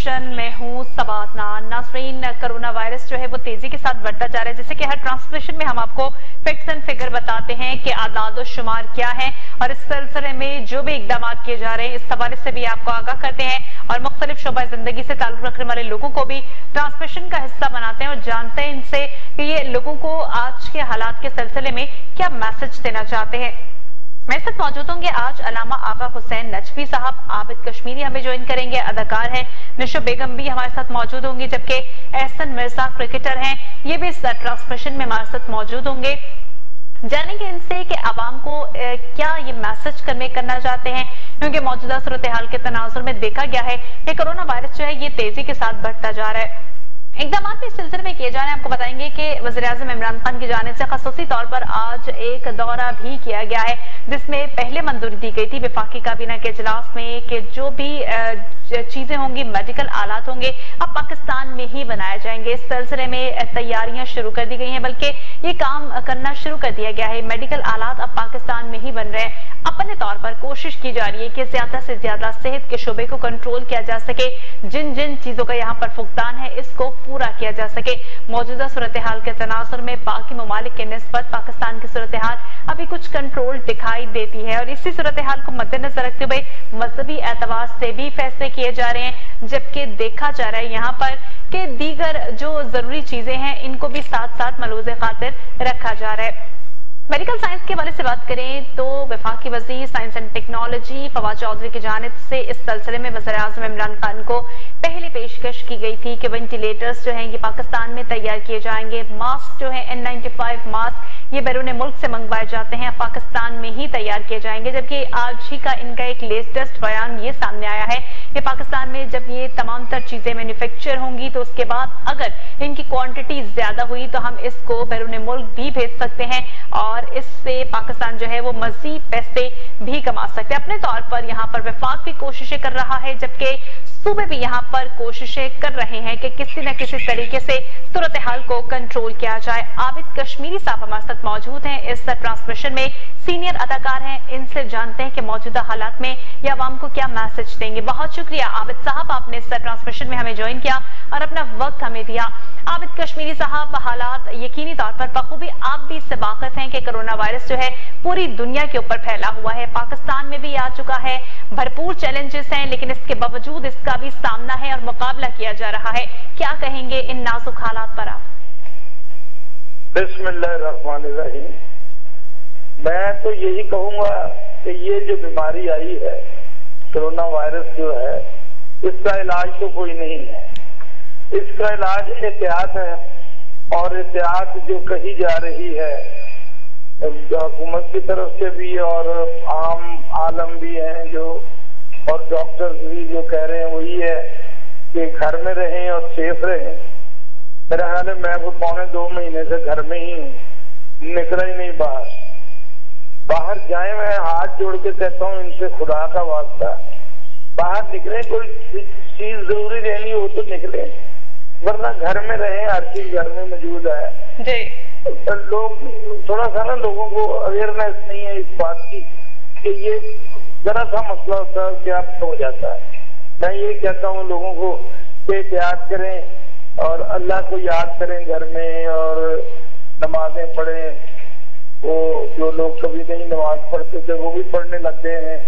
Transmission में हूँ सबातना। नाज़रीन, कोरोना वायरस जो है वो तेजी के साथ बढ़ता जा रहा है। जैसे कि हर ट्रांसमिशन में हम आपको फैक्ट्स एंड फिगर बताते हैं कि आदाद शुमार क्या है और इस सिलसिले में जो भी इकदाम किए जा रहे हैं इस हवाले से भी आपको आगाह करते हैं और मुख्तलिफ शोबा जिंदगी से ताल्लुक रखने वाले लोगों को भी ट्रांसमिशन का हिस्सा बनाते हैं और जानते हैं इनसे कि ये लोगों को आज के हालात के सिलसिले में क्या मैसेज देना चाहते हैं। मेरे साथ मौजूद होंगे आज अलामा आका हुसैन नजफी साहब, आबिद कश्मीरी हमें ज्वाइन करेंगे, अदाकार हैं, निशो बेगम भी हमारे साथ मौजूद होंगी, जबकि एहसन मिर्जा क्रिकेटर हैं, ये भी इस ट्रांसमिशन में हमारे साथ मौजूद होंगे। जानेंगे इनसे कि आवाम को क्या ये मैसेज करना चाहते हैं, क्योंकि मौजूदा सूरत हाल के तनाजुर में देखा गया है कि कोरोना वायरस जो है ये तेजी के साथ बढ़ता जा रहा है। इकदाम इस सिलसिले में किए जा रहे हैं। आपको बताएंगे कि वज़ीर-ए-आज़म इमरान खान की जानिब से ख़ुसूसी तौर पर आज एक दौरा भी किया गया है, जिसमें पहले मंजूरी दी गई थी वफाकी काबीना के इजलास में कि जो भी चीजें होंगी, मेडिकल आलात होंगे, अब पाकिस्तान में ही बनाए जाएंगे। इस सिलसिले में तैयारियां शुरू कर दी गई हैं, बल्कि ये काम करना शुरू कर दिया गया है। मेडिकल आलात अब पाकिस्तान में ही बन रहे हैं। अपने तौर पर कोशिश की जा रही है कि ज्यादा से ज्यादा सेहत के शोबे को कंट्रोल किया जा सके, जिन जिन चीजों का यहाँ पर फुकदान है इसको पूरा किया जा सके। मौजूदा सूरत हाल के तनासुर में बाकी ममालिक के निस्बत पाकिस्तान की सूरत हाल अभी कुछ कंट्रोल दिखाई देती है और इसी सूरत हाल को मद्देनजर रखते हुए मजहबी एतबार से भी फैसले किए जा रहे हैं, जबकि देखा जा रहा है यहाँ पर कि दीगर जो जरूरी चीजें हैं इनको भी साथ साथ मलूज़े खातिर रखा जा रहा है। मेडिकल साइंस के हवाले से बात करें तो वफाकी वज़ीर science and technology Fawad Chaudhry की जानिब से इस सिलसिले में वज़ीर-ए-आज़म इमरान खान को पहले पेशकश की गई थी कि वेंटिलेटर्स जो हैं ये पाकिस्तान में तैयार किए जाएंगे। मास्क जो है N95 मास्क ये बैरून मुल्क से मंगवाए जाते हैं, पाकिस्तान में ही तैयार किए जाएंगे। जबकि आज ही का इनका एक लेटेस्ट बयान ये सामने आया है कि पाकिस्तान में जब ये तमाम तर चीजें मैन्युफैक्चर होंगी तो उसके बाद अगर इनकी क्वांटिटी ज्यादा हुई तो हम इसको बैरून मुल्क भी भेज सकते हैं और इससे पाकिस्तान जो है वो मजीद पैसे भी कमा सकते हैं। अपने तौर पर यहाँ पर वफाक भी कोशिशें कर रहा है, जबकि सूबे भी यहाँ पर कोशिशें कर रहे हैं कि किसी न किसी तरीके से सूरत हाल को कंट्रोल किया जाए। आबिद कश्मीरी साहब हमारे साथ मौजूद हैं, इस ट्रांसमिशन में सीनियर अदाकार हैं, इनसे जानते हैं कि मौजूदा हालात में ये आवाम को क्या मैसेज देंगे। बहुत शुक्रिया आबिद साहब, आपने इस ट्रांसमिशन में हमें ज्वाइन किया और अपना वक्त हमें दिया। आबिद कश्मीरी साहब, हालात यकीनी तौर पर बखूबी आप भी इससे वाकिफ हैं कि कोरोना वायरस जो है पूरी दुनिया के ऊपर फैला हुआ है, पाकिस्तान में भी आ चुका है, भरपूर चैलेंजेस हैं, लेकिन इसके बावजूद इसका भी सामना है और मुकाबला किया जा रहा है। क्या कहेंगे इन नाजुक हालात पर आप? बिस्मिल्लाहिर्रहमानिर्रहीम। मैं तो यही कहूंगा कि ये जो बीमारी आई है कोरोना वायरस जो है इसका इलाज तो कोई नहीं है। इसका इलाज एहतियात है और एहतियात जो कही जा रही है हुकूमत की तरफ से भी और आम आलम भी हैं जो और डॉक्टर्स भी जो कह रहे हैं वही है कि घर में रहें और सेफ रहें। मेरा ख्याल है मैं वो 2.25 महीने से घर में ही हूँ, निकला ही नहीं बाहर जाए। मैं हाथ जोड़ के कहता हूँ इनसे खुदा का वास्ता बाहर निकले, कोई चीज जरूरी रहनी हो तो निकले, वरना घर में रहें, हर चीज घर में मौजूद है जी। लोग थोड़ा सा ना लोगों को अवेयरनेस नहीं है इस बात की कि ये जरा सा मसला होता है क्या हो जाता है। मैं ये कहता हूँ लोगों को कि एहतियात करें और अल्लाह को याद करें घर में और नमाजें पढ़ें। वो जो लोग कभी नहीं नमाज पढ़ते थे वो भी पढ़ने लग गए हैं,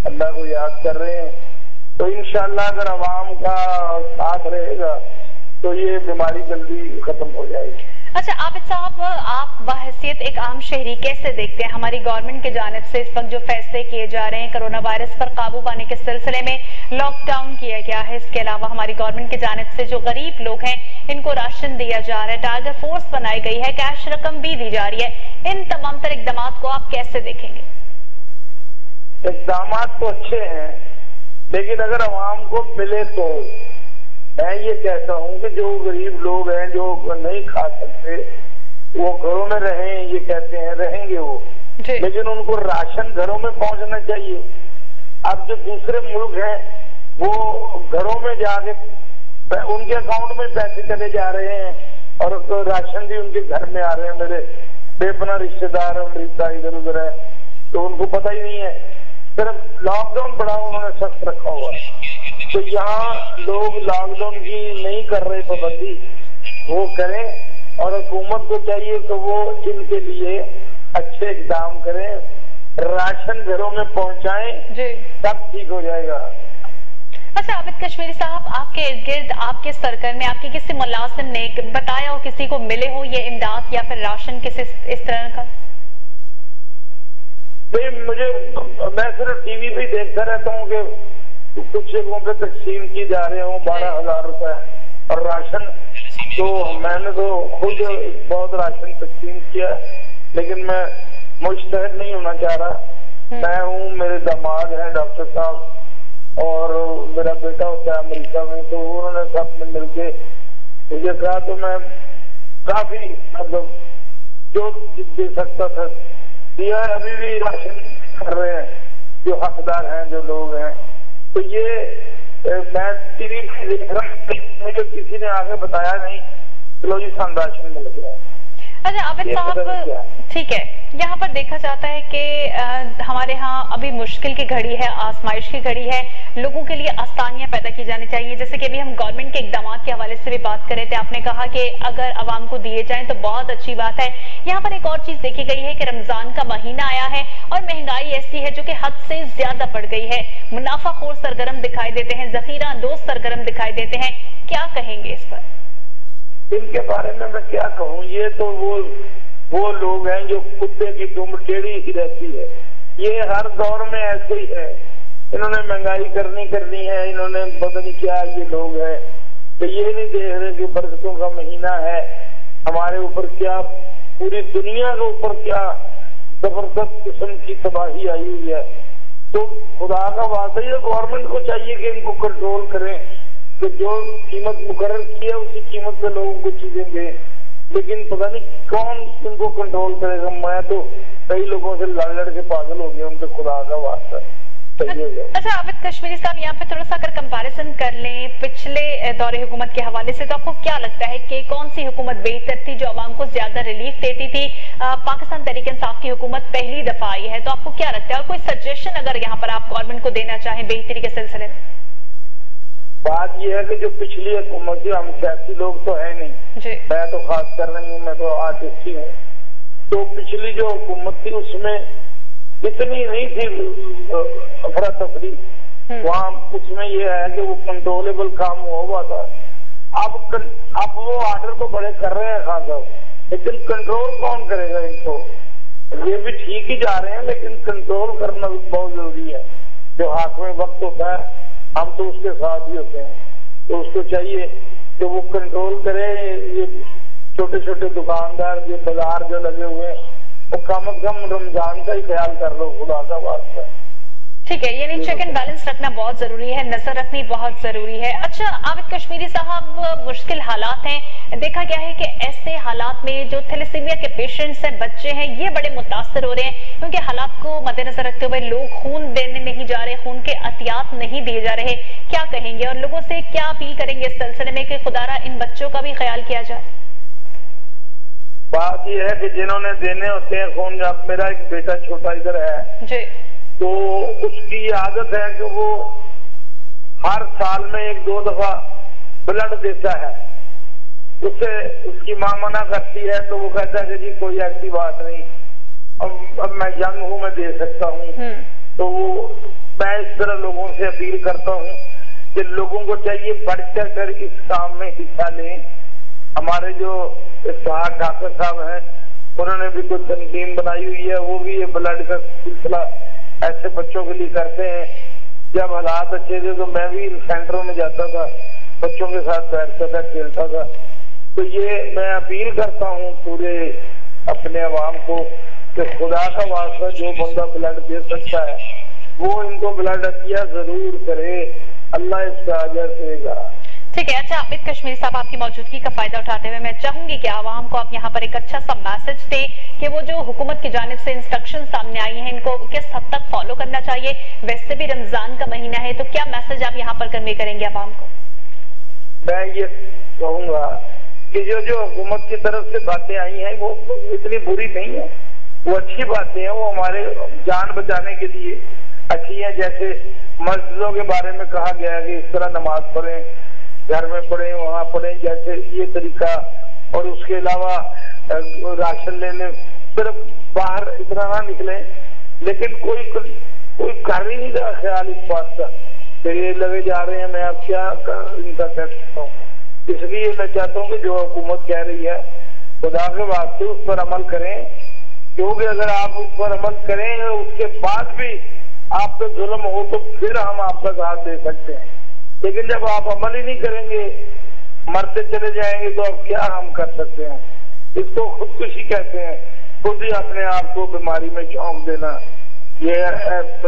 अल्लाह को याद कर रहे हैं। तो इंशाअल्लाह अगर अवाम का साथ रहेगा तो ये बीमारी जल्दी खत्म हो जाएगी। अच्छा आबिद साहब, आप बहैसियत एक आम शहरी कैसे देखते हैं हमारी गवर्नमेंट की जानिब से इस वक्त जो फैसले किए जा रहे हैं कोरोना वायरस पर काबू पाने के सिलसिले में लॉकडाउन किया गया है, इसके अलावा हमारी गवर्नमेंट की जानिब से जो गरीब लोग हैं इनको राशन दिया जा रहा है, टारगेट फोर्स बनाई गई है, कैश रकम भी दी जा रही है, इन तमाम तर इकदाम को आप कैसे देखेंगे? इकदाम तो अच्छे हैं, लेकिन अगर अवाम को मिले तो मैं ये कहता हूँ कि जो गरीब लोग हैं जो नहीं खा सकते वो घरों में रहें, ये कहते हैं रहेंगे वो, लेकिन उनको राशन घरों में पहुंचना चाहिए। अब जो दूसरे मुल्क हैं वो घरों में जाके उनके अकाउंट में पैसे चले जा रहे हैं और तो राशन भी उनके घर में आ रहे हैं। मेरे बेपना रिश्तेदार अमेरिका इधर उधर है तो उनको पता ही नहीं है। सिर्फ लॉकडाउन बड़ा उन्होंने सख्त रखा हुआ है तो यहाँ लोग लॉकडाउन की नहीं कर रहे पाबंदी, वो करें और हुकूमत को चाहिए तो वो इनके लिए अच्छे इकदाम करें, राशन घरों में पहुँचाएं, तब ठीक हो जाएगा। अच्छा आबिद कश्मीरी साहब, आपके इर्द गिर्द, आपके सर्कल में आपके किसी मुलाजिम ने बताया हो, किसी को मिले हो ये इमदाद या फिर राशन किसी इस तरह का? मैं सिर्फ टीवी पे देखता रहता हूँ कि कुछ जगहों पे तकसीम की जा रहे हो 12,000 रुपए और राशन, तो मैंने तो खुद बहुत राशन तकसीम किया, लेकिन मैं मुश्तहद नहीं होना चाह रहा। मैं हूँ, मेरे दामाद हैं डॉक्टर साहब और मेरा बेटा होता है अमेरिका में, तो उन्होंने सब में मिलके मुझे कहा, तो मैं काफी मतलब जो दे सकता था दिया। अभी भी राशन कर रहे हैं जो हकदार हैं, जो लोग हैं। तो ये मैं टीवी में देख रहा हूँ, मुझे किसी ने आगे बताया नहीं, चलो जी सन राशन मिल गया। अच्छा आबिद साहब, ठीक है, यहाँ पर देखा जाता है कि हमारे यहाँ अभी मुश्किल की घड़ी है, आजमाइश की घड़ी है, लोगों के लिए आसानियां पैदा की जानी चाहिए। जैसे कि अभी हम गवर्नमेंट के इकदाम के हवाले से भी बात कर रहे थे, आपने कहा कि अगर आवाम को दिए जाएं तो बहुत अच्छी बात है। यहाँ पर एक और चीज देखी गई है कि रमजान का महीना आया है और महंगाई ऐसी है जो कि हद से ज्यादा बढ़ गई है, मुनाफाखोर सरगर्म दिखाई देते हैं, जखीरा अंदोज सरगर्म दिखाई देते हैं, क्या कहेंगे इस पर? इनके बारे में मैं क्या कहूँ, ये तो वो लोग हैं जो कुत्ते की दुम टेढ़ी ही रहती है। ये हर दौर में ऐसे ही है, इन्होंने महंगाई करनी है, इन्होंने पता नहीं क्या ये लोग हैं, तो ये नहीं देख रहे कि बरकतों का महीना है, हमारे ऊपर क्या, पूरी दुनिया के ऊपर क्या जबरदस्त किस्म की तबाही आई हुई है। तो खुदा का वास्ता ये गवर्नमेंट को चाहिए कि इनको कंट्रोल करें, कि जो कीमत मुकर्रर की है उसी कीमत पे लोगों को चीजें दें, लेकिन पता नहीं कौन इनको कंट्रोल करेगा। मैं तो कई लोगों से लड़ के पागल हो गया, उनके खुदा का वास्ता। अच्छा आबिद कश्मीरी साहब, यहाँ पे थोड़ा सा अगर कंपैरिजन कर लें पिछले दौरे हुकूमत के हवाले से, तो आपको क्या लगता है कि कौन सी हुकूमत बेहतर थी, जो आवाम को ज्यादा रिलीफ देती थी? पाकिस्तान तहरीक इंसाफ की हुकूमत पहली दफा आई है, तो आपको क्या लगता है, और कोई सजेशन अगर यहाँ पर आप गवर्नमेंट को देना चाहें बेहतरी के सिलसिले में? बात यह है कि जो पिछली हुकूमत थी, हम सियासी लोग तो है नहीं, मैं तो खास कर रही हूँ, मैं तो आर्टिस्ट ही हूँ। तो पिछली जो हुकूमत थी उसमें इतनी नहीं थी अफरा तफरी, वहाँ उसमें यह है कि वो कंट्रोलेबल काम हुआ था। अब वो आर्डर तो बड़े कर रहे हैं खान साहब, लेकिन कंट्रोल कौन करेगा इनको? ये भी ठीक ही जा रहे हैं, लेकिन कंट्रोल करना बहुत जरूरी है। जो हाथ में वक्त होता है, हम तो उसके साथ ही होते हैं, तो उसको चाहिए कि वो कंट्रोल करे। ये छोटे छोटे दुकानदार, ये बाजार जो लगे हुए हैं, वो कम से कम रमजान का ही ख्याल कर लो, खुदा का वास्ता। ठीक है, यानी चेक एंड बैलेंस रखना बहुत जरूरी है, नजर रखनी बहुत जरूरी है। अच्छा आबिद कश्मीरी साहब, मुश्किल हालात हैं, देखा गया है कि ऐसे हालात में जो थैलेसीमिया के पेशेंट्स हैं, बच्चे हैं, ये बड़े मुतासर हो रहे हैं, क्योंकि हालात को मद्देनजर रखते हुए लोग खून देने नहीं जा रहे, खून के अतियात नहीं दिए जा रहे। क्या कहेंगे और लोगों से क्या अपील करेंगे इस सिलसिले में कि खुदारा इन बच्चों का भी ख्याल किया जाए? बात यह है कि जिन्होंने देने होते हैं खून, अब मेरा एक बेटा छोटा इधर है जी, तो उसकी आदत है कि वो हर साल में 1-2 दफा ब्लड देता है। उससे उसकी माँ मना करती है, तो वो कहता है कि जी कोई ऐसी बात नहीं, अब मैं यंग हूँ, मैं दे सकता हूँ। तो मैं इस तरह लोगों से अपील करता हूँ कि लोगों को चाहिए बढ़ चढ़ कर इस काम में हिस्सा लें। हमारे जो डॉक्टर साहब हैं, उन्होंने भी कुछ तंजीम बनाई हुई है, वो भी ये ब्लड का सिलसिला ऐसे बच्चों के लिए करते हैं। जब हालात अच्छे थे तो मैं भी इन सेंटरों में जाता था, बच्चों के साथ बैठता था, खेलता था। तो ये मैं अपील करता हूँ पूरे अपने अवाम को कि खुदा का वास्ता जो बंदा ब्लड दे सकता है वो इनको ब्लड अतिया जरूर करे, अल्लाह इसका अजर देगा। ठीक है। अच्छा आबिद कश्मीरी साहब, आपकी मौजूदगी का फायदा उठाते हुए मैं चाहूंगी कि आवाम को आप यहाँ पर एक अच्छा सा मैसेज दें कि वो जो हुकूमत की जानिब से इंस्ट्रक्शन सामने आई हैं, इनको किस हद तक फॉलो करना चाहिए। वैसे भी रमजान का महीना है, तो क्या मैसेज आप यहाँ पर कन्वे करेंगे आवाम को? मैं ये कहूँगा कि जो हुकूमत की तरफ से बातें आई हैं वो इतनी बुरी नहीं है, वो अच्छी बातें हैं, वो हमारे जान बचाने के लिए अच्छी है। जैसे मस्जिदों के बारे में कहा गया है कि इस तरह नमाज पढ़ें, घर में पढ़ें, वहां पढ़ें, जैसे ये तरीका। और उसके अलावा राशन लेने सिर्फ बाहर इतना ना निकले, लेकिन कोई कर ही नहीं रहा ख्याल इस बात का कि ये लगे जा रहे हैं, मैं अब क्या इनका कह सकता हूँ। इसलिए मैं चाहता हूँ कि जो हुकूमत कह रही है खुदा के वास्ते उस पर अमल करें, क्योंकि अगर आप उस पर अमल करें उसके बाद भी आप पे जुल्म हो तो फिर हम आपका साथ दे सकते हैं। लेकिन जब आप अमल ही नहीं करेंगे, मरते चले जाएंगे, तो अब क्या हम कर सकते हैं। इसको खुदकुशी कहते हैं, खुद ही अपने आप को बीमारी में झोंक देना। ये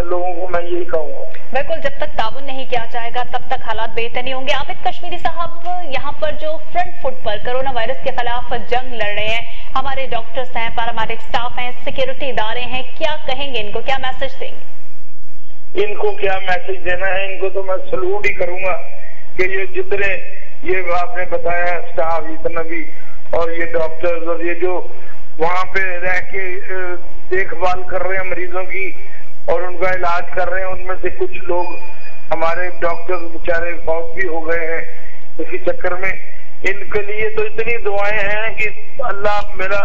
लोगों को मैं यही कहूँगा। बिल्कुल, जब तक ताउन नहीं किया जाएगा तब तक हालात बेहतर नहीं होंगे। आबिद कश्मीरी साहब, यहाँ पर जो फ्रंट फुट पर कोरोना वायरस के खिलाफ जंग लड़ रहे हैं, हमारे डॉक्टर्स हैं, पैरामेडिक स्टाफ हैं, सिक्योरिटी इदारे हैं, क्या कहेंगे इनको, क्या मैसेज देंगे? इनको क्या मैसेज देना है, इनको तो मैं सलूट ही करूंगा कि ये जितने ये आपने बताया स्टाफ इतना भी, और ये डॉक्टर्स और ये जो वहां पे रह के देखभाल कर रहे हैं मरीजों की और उनका इलाज कर रहे हैं, उनमें से कुछ लोग हमारे डॉक्टर्स बेचारे फौत भी हो गए हैं इसी चक्कर में। इनके लिए तो इतनी दुआएं हैं कि अल्लाह मेरा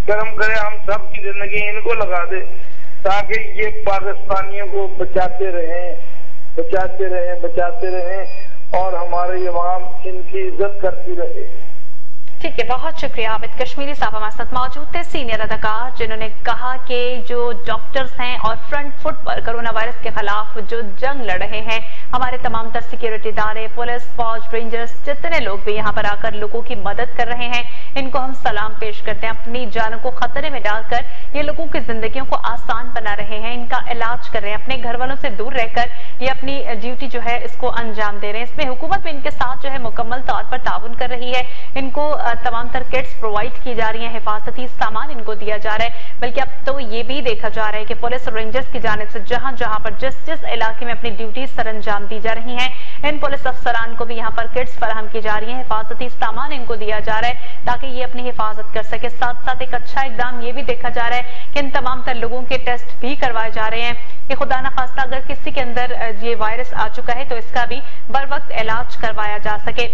करम करे, हम सब की जिंदगी इनको लगा दे ताकि ये पाकिस्तानियों को बचाते रहें और हमारे अवाम इनकी इज्जत करती रहे। ठीक है, बहुत शुक्रिया। आबिद कश्मीरी साहब हमारे साथ मौजूद थे, सीनियर अदाकार, जिन्होंने कहा कि जो डॉक्टर्स हैं और फ्रंट फुट पर कोरोना वायरस के खिलाफ जो जंग लड़ रहे हैं, हमारे तमाम तर सिक्योरिटी इदारे, पुलिस, फौज, रेंजर्स, जितने लोग भी यहाँ पर आकर लोगों की मदद कर रहे हैं, इनको हम सलाम पेश करते हैं। अपनी जानों को खतरे में डालकर ये लोगों की जिंदगियों को आसान बना रहे हैं, इनका इलाज कर रहे हैं, अपने घर वालों से दूर रहकर ये अपनी ड्यूटी जो है इसको अंजाम दे रहे हैं। इसमें हुकूमत भी इनके साथ जो है मुकम्मल तौर पर ताउन कर रही है। इनको तमाम तर किट्स प्रोवाइड की जा रही है, हिफाजती सामान इनको दिया जा रहा है। बल्कि अब तो ये भी देखा जा रहा है कि पुलिस और रेंजर्स की जानिब से जहां जहां पर जिस जिस इलाके में अपनी ड्यूटी सरअंजाम दी जा रही है, इन पुलिस अफसरान को भी यहाँ पर किट्स फराहम की जा रही है, हिफाजती सामान इनको दिया जा रहा है ताकि ये अपनी हिफाजत कर सके। साथ साथ एक अच्छा इकदाम ये भी देखा जा रहा है कि इन तमाम तर लोगों के टेस्ट भी करवाए जा रहे हैं कि खुदा न खास्ता अगर किसी के अंदर ये वायरस आ चुका है तो इसका भी बर वक्त इलाज करवाया जा सके।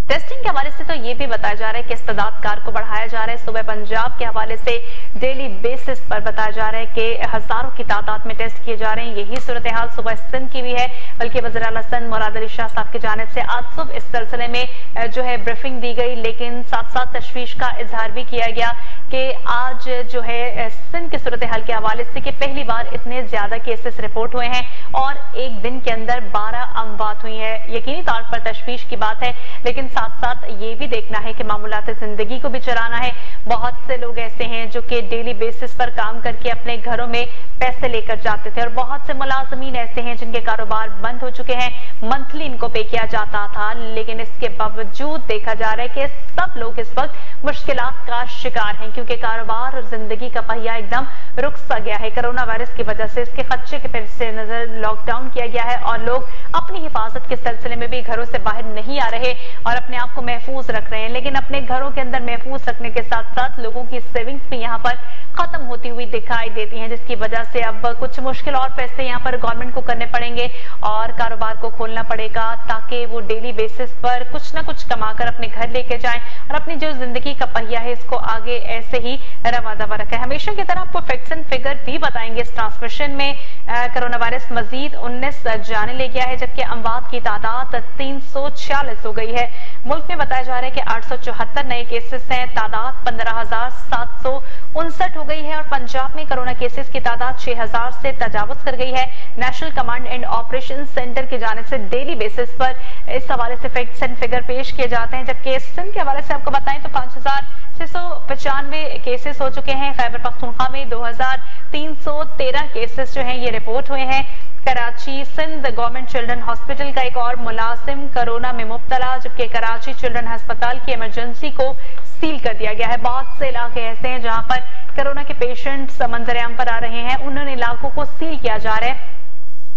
टेस्टिंग के हवाले से तो ये भी बताया जा रहा है कि इस्तेदादकार को बढ़ाया जा रहा है। सुबह पंजाब के हवाले से डेली बेसिस पर बताया जा रहा है कि हजारों की तादाद में टेस्ट किए जा रहे हैं। यही सूरत हाल सुबह सिंध की भी है, बल्कि वज़ीर आला सिंध मुराद अली शाह साहब की जानिब से आज सुबह इस सिलसिले में जो है ब्रीफिंग दी गई, लेकिन साथ साथ तशवीश का इजहार भी किया गया कि आज जो है सिंध की सूरत हाल के हवाले से कि पहली बार इतने ज्यादा केसेस रिपोर्ट हुए हैं और एक दिन के अंदर 12 अमवात हुई है। यकीनी तौर पर तशवीश की बात है, लेकिन साथ साथ ये भी देखना है कि मामूलात जिंदगी को भी चलाना है। बहुत से लोग ऐसे हैं जो कि डेली बेसिस पर काम करके अपने घरों में पैसे लेकर जाते थे और बहुत से मुलाजमीन ऐसे हैं जिनके कारोबार बंद हो चुके हैं, मंथली इनको पे किया जाता था, लेकिन इसके बावजूद देखा जा रहा है कि सब लोग इस वक्त मुश्किलात का शिकार हैं क्योंकि कारोबार और जिंदगी का पहिया एकदम रुक सा गया है। कोरोना वायरस की वजह से इसके खदशे के पेश नजर लॉकडाउन किया गया है और लोग अपनी हिफाजत के सिलसिले में भी घरों से बाहर नहीं आ रहे और अपने आप को महफूज रख रहे हैं। लेकिन अपने घरों के अंदर महफूज रखने के साथ साथ लोगों की सेविंग्स भी यहाँ पर खत्म होती हुई दिखाई देती हैं, जिसकी वजह से अब कुछ मुश्किल और फैसले यहाँ पर गवर्नमेंट को करने पड़ेंगे और कारोबार को खोलना पड़ेगा ताकि वो डेली बेसिस पर कुछ ना कुछ कमाकर अपने घर लेके जाएं और अपनी जो जिंदगी का पहिया है इसको आगे ऐसे ही रवा दवा रखें। हमेशा की तरह आपको फैक्ट्स एंड फिगर भी बताएंगे। इस ट्रांसमिशन में कोरोना वायरस मजीद 19 जाने ले गया है, जबकि अमवात की तादाद 346 हो गई है। मुल्क में बताया जा रहा है कि 874 नए केसेस हैं, तादाद 15,759 हो गई है और पंजाब में कोरोना केसेस की तादाद 6,000 से तजावुज कर गई है। National command and operation centre की जानिब से डेली बेसिस पर इस हवाले से फैक्ट्स एंड फिगर पेश किए जाते हैं, जबकि सिंध के हवाले से आपको बताएं तो 5,695 केसेस हो चुके हैं। खैबर पख्तूनख्वा में 2,313 केसेस जो हैं ये रिपोर्ट हुए हैं। Karachi Sindh government children hospital का एक और मुलाजिम कोरोना में मुब्तला, जबकि कराची चिल्ड्रन अस्पताल की इमरजेंसी को सील कर दिया गया है। बहुत से इलाके ऐसे हैं जहां पर कोरोना के पेशेंट्स मंजर-ए-आम पर आ रहे हैं, उन इलाकों को सील किया जा रहा है।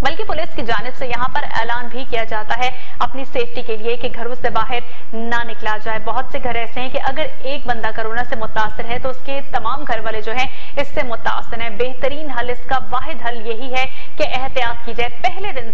बल्कि पुलिस की जानिब से यहाँ पर ऐलान भी किया जाता है अपनी सेफ्टी के लिए कि घरों से बाहर ना निकला जाए। बहुत से घर ऐसे हैं कि अगर एक बंदा कोरोना से मुतासर है तो उसके तमाम घर वाले जो हैं इससे मुतासर हैं। बेहतरीन हल, इसका वाहिद हल यही है कि एहतियात की जाए। पहले दिन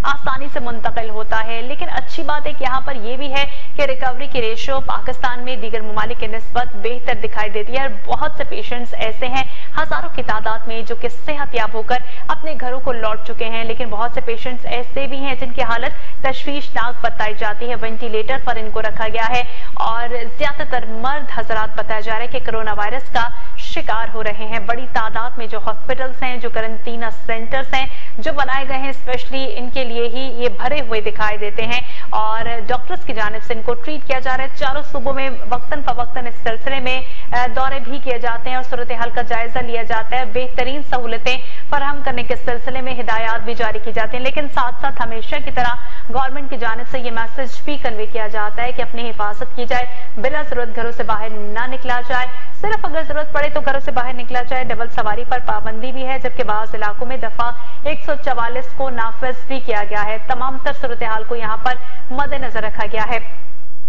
आसानी से मुंतकिल होता है। लेकिन अच्छी बात एक यहाँ पर यह भी है कि रिकवरी की रेशो पाकिस्तान में दीगर ममालिक के निस्बत बेहतर दिखाई देती है। बहुत से पेशेंट्स ऐसे हैं, हजारों की तादाद में, जो कि सेहतयाब होकर अपने घरों को लौट चुके हैं। लेकिन बहुत से पेशेंट्स ऐसे भी हैं जिनकी हालत तशवीशनाक बताई जाती है, वेंटिलेटर पर इनको रखा गया है और ज्यादातर मर्द हजरात बताया जा रहा है कि कोरोना वायरस का शिकार हो रहे हैं। बड़ी तादाद में जो हॉस्पिटल्स हैं, जो क्वारंटीन सेंटर्स हैं जो बनाए गए हैं स्पेशली इनके लिए ही, ये भरे हुए दिखाई देते हैं और डॉक्टर्स की जानिब से इनको ट्रीट किया जा रहा है। चारों सूबों में वक्तन फवक्तन इस सिलसिले में दौरे भी किए जाते हैं और सूरत हाल का जायजा लिया जाता है। बेहतरीन सहूलतें फराहम करने के सिलसिले में हिदायत भी जारी की जाती हैं। लेकिन साथ साथ हमेशा की तरह गवर्नमेंट की जानिब से ये मैसेज भी कन्वे किया जाता है कि अपनी हिफाजत की जाए, बिला जरूरत घरों से बाहर ना निकला जाए, सिर्फ अगर जरूरत पड़े तो घरों से बाहर निकला जाए। डबल सवारी पर पाबंदी भी है, जबकि बाज़ इलाकों में दफा 144 को नाफिज भी किया गया है। तमाम तर सूरत हाल को यहाँ पर मद्देनजर रखा गया है।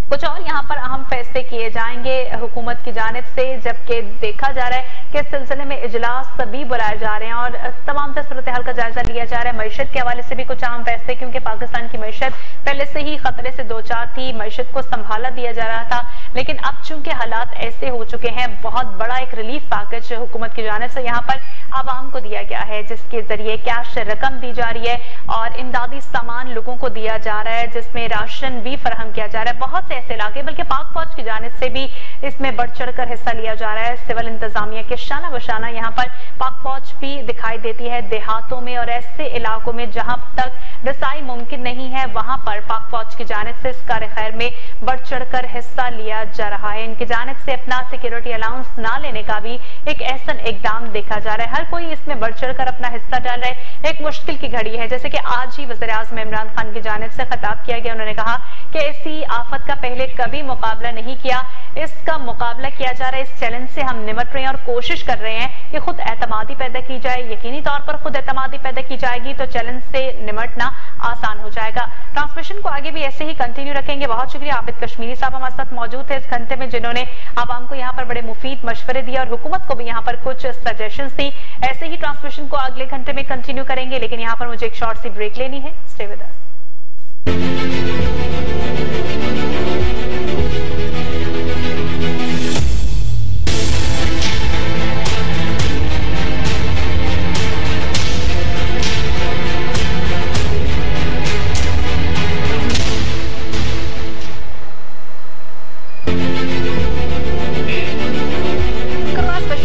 कुछ और यहाँ पर अहम फैसले किए जाएंगे हुकूमत की जानिब से, जबकि देखा जा रहा है कि इस सिलसिले में इजलास सभी बुलाए जा रहे हैं और तमाम तर सूरत हाल का जायजा लिया जा रहा है। मईशत के हवाले से भी कुछ अहम फैसले, क्योंकि पाकिस्तान की मईशत पहले से ही खतरे से दो चार थी, मईशत को संभाला दिया जा रहा था। लेकिन अब चूंकि हालात ऐसे हो चुके हैं, बहुत बड़ा एक रिलीफ पैकेज हुकूमत की जानिब से यहाँ पर आवाम को दिया गया है, जिसके जरिए कैश रकम दी जा रही है और इमदादी सामान लोगों को दिया जा रहा है, जिसमें राशन भी फराहम किया जा रहा है। बहुत से ऐसे इलाके, बल्कि पाक फौज की जानिब से भी इसमें बढ़ चढ़कर हिस्सा लिया जा रहा है। सिविल इंतजामिया के शाना बशाना यहाँ पर पाक फौज भी दिखाई देती है देहातों में और ऐसे इलाकों में जहां तक रसाई मुमकिन नहीं है, वहां पर पाक फौज की जानिब से इस कार्य खैर में बढ़ चढ़कर हिस्सा लिया जा रहा है। इनकी जानिब से अपना सिक्योरिटी अलाउंस ना लेने का भी एक ऐसा इकदाम देखा जा रहा है। हर कोई इसमें बढ़ चढ़कर अपना हिस्सा डाल रहा है। एक मुश्किल की घड़ी है, जैसे कि आज ही वज़ीर आज़म इमरान खान की जानिब से खिताब किया गया। उन्होंने कहा कि ऐसी आफत का पहले कभी मुकाबला नहीं किया, इसका मुकाबला किया जा रहा है। इस चैलेंज से हम निमट रहे हैं और कोशिश कर रहे हैं कि खुद एतमादी पैदा की जाए। यकीनी तौर पर खुद एतमादी पैदा की जाएगी तो चैलेंज से निमटना आसान हो जाएगा। ट्रांसमिशन को आगे भी ऐसे ही कंटिन्यू रखेंगे। बहुत शुक्रिया आबिद कश्मीरी साहब हमारे साथ मौजूद थे इस घंटे में, जिन्होंने आवाम को यहाँ पर बड़े मुफीद मशवरे दिए और हुकूमत को भी यहाँ पर कुछ सजेशंस दी। ऐसे ही ट्रांसमिशन को अगले घंटे में कंटिन्यू करेंगे, लेकिन यहाँ पर मुझे एक शॉर्ट सी ब्रेक लेनी है। Stay with us.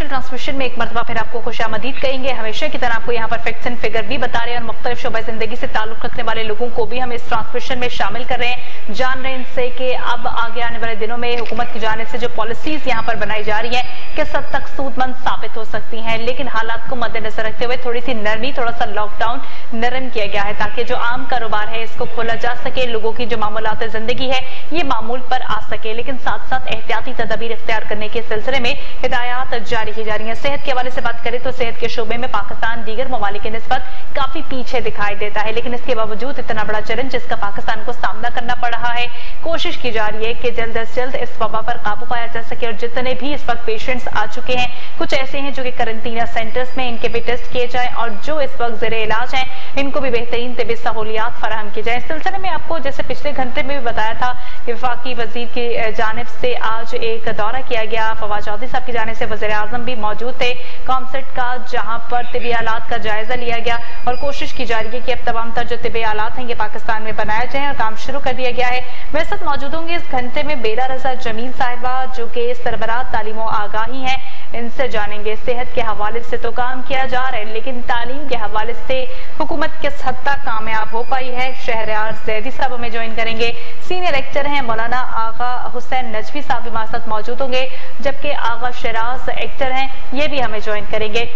ट्रांसमिशन में एक मरतबा फिर आपको खुशामदीद कहेंगे। हमेशा की तरह आपको यहाँ पर फैक्ट्स एंड फिगर भी बता रहे हैं और मुख्तलिफ शोबा जिंदगी से ताल्लुक रखने वाले लोगों को भी हम इस ट्रांसमिशन में शामिल कर रहे हैं। जान रहे हैं इनसे कि अब आगे आने वाले दिनों में हुकूमत की जानिब से जो पॉलिसीज यहाँ पर बनाई जा रही है किस हद तक सूदमंद साबित हो सकती हैं, लेकिन हालात को मद्देनजर रखते हुए थोड़ी सी नरमी, थोड़ा सा लॉकडाउन नरम किया गया है ताकि जो आम कारोबार है इसको खोला जा सके, लोगों की जो मामूलात जिंदगी है ये मामूल पर आ सके। लेकिन साथ साथ एहतियाती तदबीर इख्तियार करने के सिलसिले में हिदायत जारी की जा रही है। सेहत के हवाले से बात करें तो सेहत के शोबे में पाकिस्तान दीगर ममालिक के निस्बत काफी पीछे दिखाई देता है, लेकिन इसके बावजूद इतना बड़ा चैलेंज जिसका पाकिस्तान को सामना करना पड़ रहा है, कोशिश की जा रही है कि जल्द से जल्द इस वबा पर काबू पाया जा सके। और जितने भी इस वक्त पेशेंट्स आ चुके हैं, कुछ ऐसे हैं जो कि क्वारंटीन सेंटर्स में इनके भी टेस्ट किए जाए और जो इस वक्त ज़ेरे इलाज हैं इनको भी बेहतरीन तिबी सहूलियात फराहम की जाए। इस सिलसिले में आपको जैसे पिछले घंटे में भी बताया था कि वफाकी वजीर की जानिब से आज एक दौरा किया गया, फवाद चौधरी साहब की जानिब से वज़ीर आज़म भी मौजूद थे कॉमसेट का, जहां पर तिबी आलात का जायजा लिया गया और कोशिश की जा रही है कि अब तमाम तर जो तिबी आलात हैं ये पाकिस्तान में बनाया जाए और काम शुरू कर दिया गया है। मेरे साथ मौजूद होंगे इस घंटे में बेला रजा जमील साहिबा जो कि सरबराह तालीम और आगाही हैं, इनसे जानेंगे सेहत के हवाले से तो काम किया जा रहा है, लेकिन तालीम के हवाले से हुकूमत किस हद तक कामयाब हो पाई है। शहरयार जैदी साहब हमें ज्वाइन करेंगे, सीनियर लेक्चर हैं। मौलाना आगा हुसैन नजवी साहब भी हमारे साथ मौजूद होंगे, जबकि आगा शराज एक्टर हैं, ये भी हमें ज्वाइन करेंगे।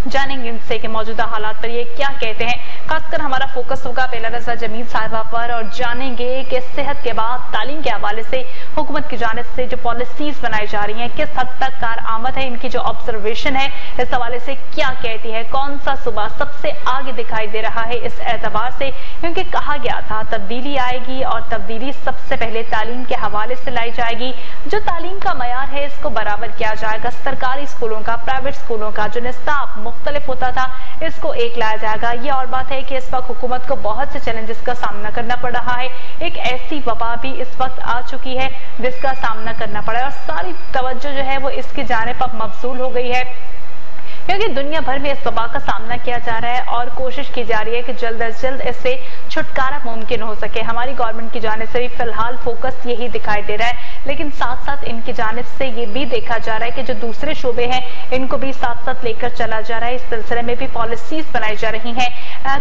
जानेंगे इनसे कि मौजूदा हालात पर ये क्या कहते हैं। खासकर हमारा फोकस होगा बेला रजा जमील साहिबा पर और जानेंगे कि सेहत के बाद तालीम के हवाले से हुकूमत की जानिब से जो पॉलिसीज बनाई जा रही हैं किस हद तक कारआमद है, इनकी जो ऑब्जर्वेशन है इस हवाले से क्या कहती है, कौन सा सूबा सबसे आगे दिखाई दे रहा है इस एतबार से, क्योंकि कहा गया था तब्दीली आएगी और तब्दीली सबसे पहले तालीम के हवाले से लाई जाएगी। जो तालीम का मयार है इसको बराबर किया जाएगा। सरकारी स्कूलों का, प्राइवेट स्कूलों का जो निसाब मुख्तलिफ होता था, इसको एक लाया जाएगा। ये और बात है कि इस वक्त हुकूमत को बहुत से चैलेंजेस का सामना करना पड़ रहा है। एक ऐसी वबा भी इस वक्त आ चुकी है जिसका सामना करना पड़ा है और सारी तवज्जो जो है वो इसकी जानिब अब मबसूल हो गई है, क्योंकि दुनिया भर में इस वबा का सामना किया जा रहा है और कोशिश की जा रही है कि जल्द अज जल्द इससे छुटकारा मुमकिन हो सके। हमारी गवर्नमेंट की जानिब से भी फिलहाल फोकस यही दिखाई दे रहा है, लेकिन साथ साथ इनकी जानिब से ये भी देखा जा रहा है कि जो दूसरे शोबे हैं इनको भी साथ साथ लेकर चला जा रहा है। इस सिलसिले में भी पॉलिसीज बनाई जा रही हैं